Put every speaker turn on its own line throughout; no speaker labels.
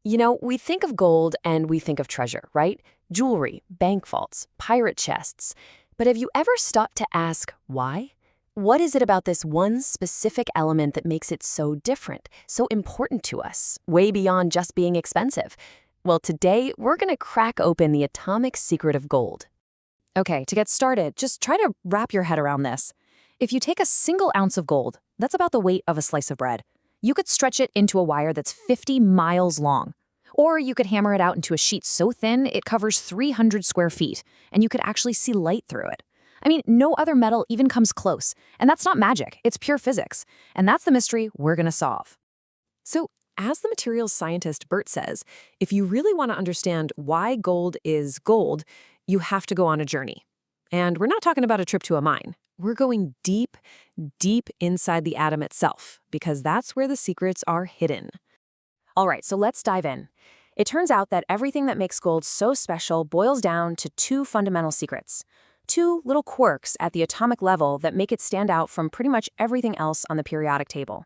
We think of gold and we think of treasure, right? Jewelry, bank vaults, pirate chests. But have you ever stopped to ask why? What is it about this one specific element that makes it so different, so important to us, way beyond just being expensive? Well, today we're going to crack open the atomic secret of gold.
Okay, to get started, just try to wrap your head around this. If you take a single ounce of gold, that's about the weight of a slice of bread. You could stretch it into a wire that's 50 miles long. Or you could hammer it out into a sheet so thin it covers 300 square feet, and you could actually see light through it. I mean, no other metal even comes close. And that's not magic, it's pure physics. And that's the mystery we're gonna solve.
So, as the materials scientist Bert says, if you really want to understand why gold is gold, you have to go on a journey. And we're not talking about a trip to a mine. We're going deep, deep inside the atom itself, because that's where the secrets are hidden.
All right, so let's dive in. It turns out that everything that makes gold so special boils down to two fundamental secrets. Two little quirks at the atomic level that make it stand out from pretty much everything else on the periodic table.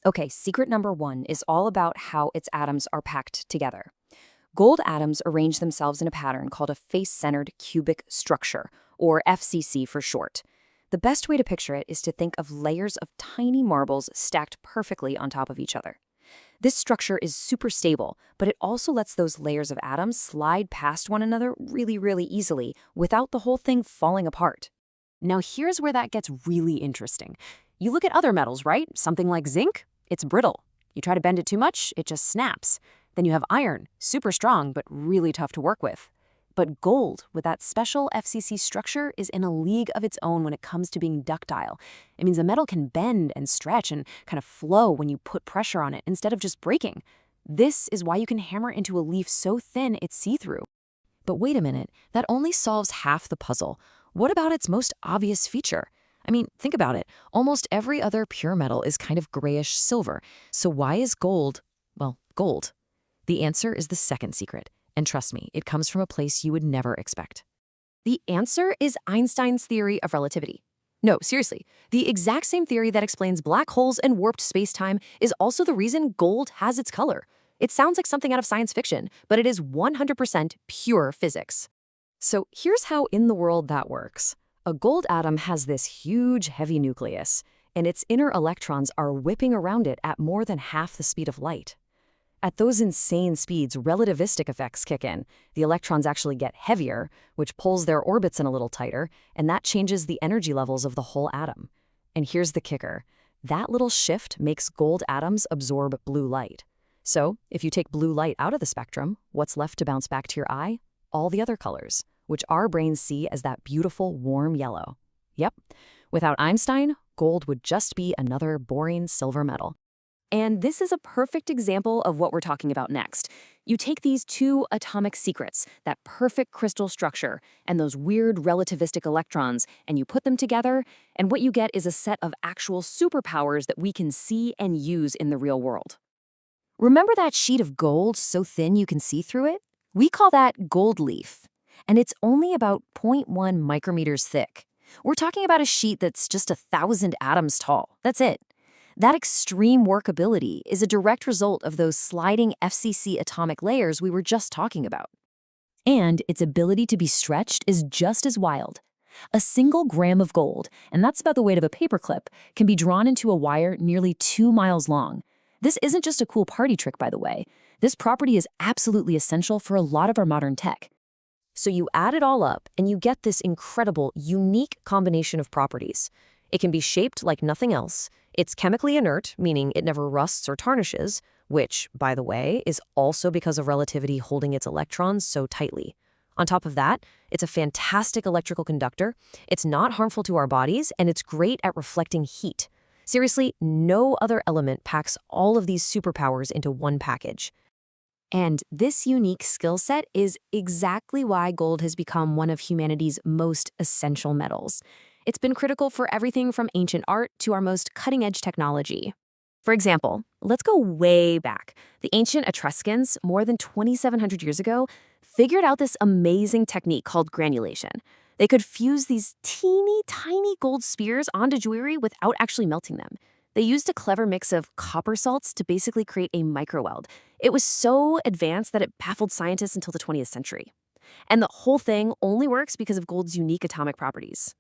Okay, secret number one is all about how its atoms are packed together. Gold atoms arrange themselves in a pattern called a face-centered cubic structure, or FCC for short. The best way to picture it is to think of layers of tiny marbles stacked perfectly on top of each other. This structure is super stable, but it also lets those layers of atoms slide past one another really, really easily without the whole thing falling apart.
Now here's where that gets really interesting. You look at other metals, right? Something like zinc, it's brittle. You try to bend it too much, it just snaps. Then you have iron, super strong but really tough to work with. But gold, with that special FCC structure, is in a league of its own when it comes to being ductile. It means the metal can bend and stretch and kind of flow when you put pressure on it instead of just breaking. This is why you can hammer into a leaf so thin it's see-through.
But wait a minute, that only solves half the puzzle. What about its most obvious feature? I mean, think about it. Almost every other pure metal is kind of grayish silver. So why is gold, well, gold? The answer is the second secret. And trust me, it comes from a place you would never expect.
The answer is Einstein's theory of relativity. No, seriously, the exact same theory that explains black holes and warped space-time is also the reason gold has its color. It sounds like something out of science fiction, but it is 100% pure physics. So here's how in the world that works. A gold atom has this huge, heavy nucleus, and its inner electrons are whipping around it at more than half the speed of light. At those insane speeds, relativistic effects kick in. The electrons actually get heavier, which pulls their orbits in a little tighter, and that changes the energy levels of the whole atom. And here's the kicker. That little shift makes gold atoms absorb blue light. So, if you take blue light out of the spectrum, what's left to bounce back to your eye? All the other colors, which our brains see as that beautiful, warm yellow. Yep, without Einstein, gold would just be another boring silver metal. And this is a perfect example of what we're talking about next. You take these two atomic secrets, that perfect crystal structure, and those weird relativistic electrons, and you put them together, and what you get is a set of actual superpowers that we can see and use in the real world. Remember that sheet of gold so thin you can see through it? We call that gold leaf, and it's only about 0.1 micrometers thick. We're talking about a sheet that's just 1,000 atoms tall. That's it. That extreme workability is a direct result of those sliding FCC atomic layers we were just talking about. And its ability to be stretched is just as wild. A single gram of gold, and that's about the weight of a paperclip, can be drawn into a wire nearly 2 miles long. This isn't just a cool party trick, by the way. This property is absolutely essential for a lot of our modern tech. So you add it all up, and you get this incredible, unique combination of properties. It can be shaped like nothing else. It's chemically inert, meaning it never rusts or tarnishes, which, by the way, is also because of relativity holding its electrons so tightly. On top of that, it's a fantastic electrical conductor, it's not harmful to our bodies, and it's great at reflecting heat. Seriously, no other element packs all of these superpowers into one package. And this unique skill set is exactly why gold has become one of humanity's most essential metals. It's been critical for everything from ancient art to our most cutting-edge technology. For example, let's go way back. The ancient Etruscans, more than 2,700 years ago, figured out this amazing technique called granulation. They could fuse these teeny tiny gold spears onto jewelry without actually melting them. They used a clever mix of copper salts to basically create a microweld. It was so advanced that it baffled scientists until the 20th century. And the whole thing only works because of gold's unique atomic properties.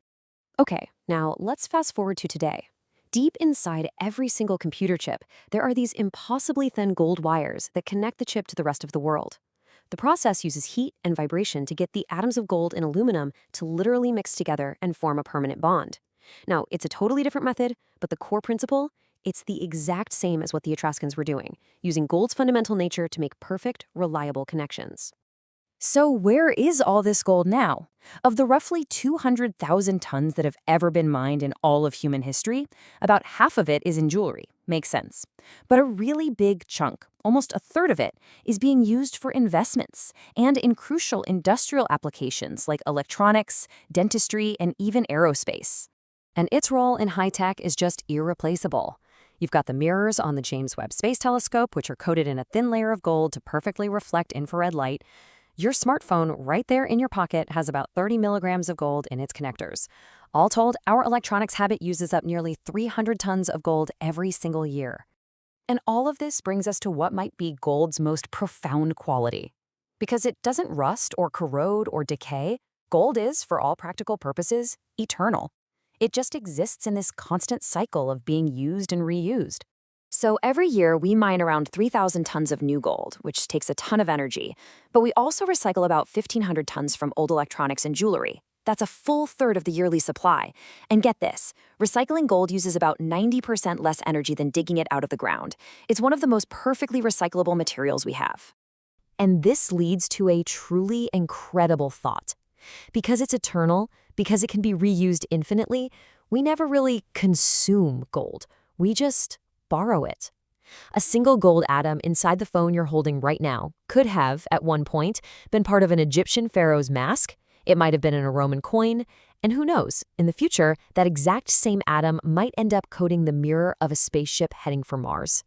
Okay, now let's fast forward to today. Deep inside every single computer chip, there are these impossibly thin gold wires that connect the chip to the rest of the world. The process uses heat and vibration to get the atoms of gold and aluminum to literally mix together and form a permanent bond. Now, it's a totally different method, but the core principle, it's the exact same as what the Etruscans were doing, using gold's fundamental nature to make perfect, reliable connections.
So where is all this gold now? Of the roughly 200,000 tons that have ever been mined in all of human history, about half of it is in jewelry. Makes sense. But a really big chunk, almost a third of it, is being used for investments and in crucial industrial applications like electronics, dentistry, and even aerospace. And its role in high-tech is just irreplaceable. You've got the mirrors on the James Webb Space Telescope, which are coated in a thin layer of gold to perfectly reflect infrared light. Your smartphone right there in your pocket has about 30 milligrams of gold in its connectors. All told, our electronics habit uses up nearly 300 tons of gold every single year. And all of this brings us to what might be gold's most profound quality. Because it doesn't rust or corrode or decay, gold is, for all practical purposes, eternal. It just exists in this constant cycle of being used and reused. So every year, we mine around 3,000 tons of new gold, which takes a ton of energy. But we also recycle about 1,500 tons from old electronics and jewelry. That's a full third of the yearly supply. And get this, recycling gold uses about 90% less energy than digging it out of the ground. It's one of the most perfectly recyclable materials we have. And this leads to a truly incredible thought. Because it's eternal, because it can be reused infinitely, we never really consume gold. We just borrow it. A single gold atom inside the phone you're holding right now could have, at one point, been part of an Egyptian pharaoh's mask. It might have been in a Roman coin. And who knows, in the future, that exact same atom might end up coating the mirror of a spaceship heading for Mars.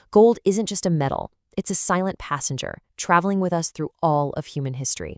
Gold isn't just a metal. It's a silent passenger, traveling with us through all of human history.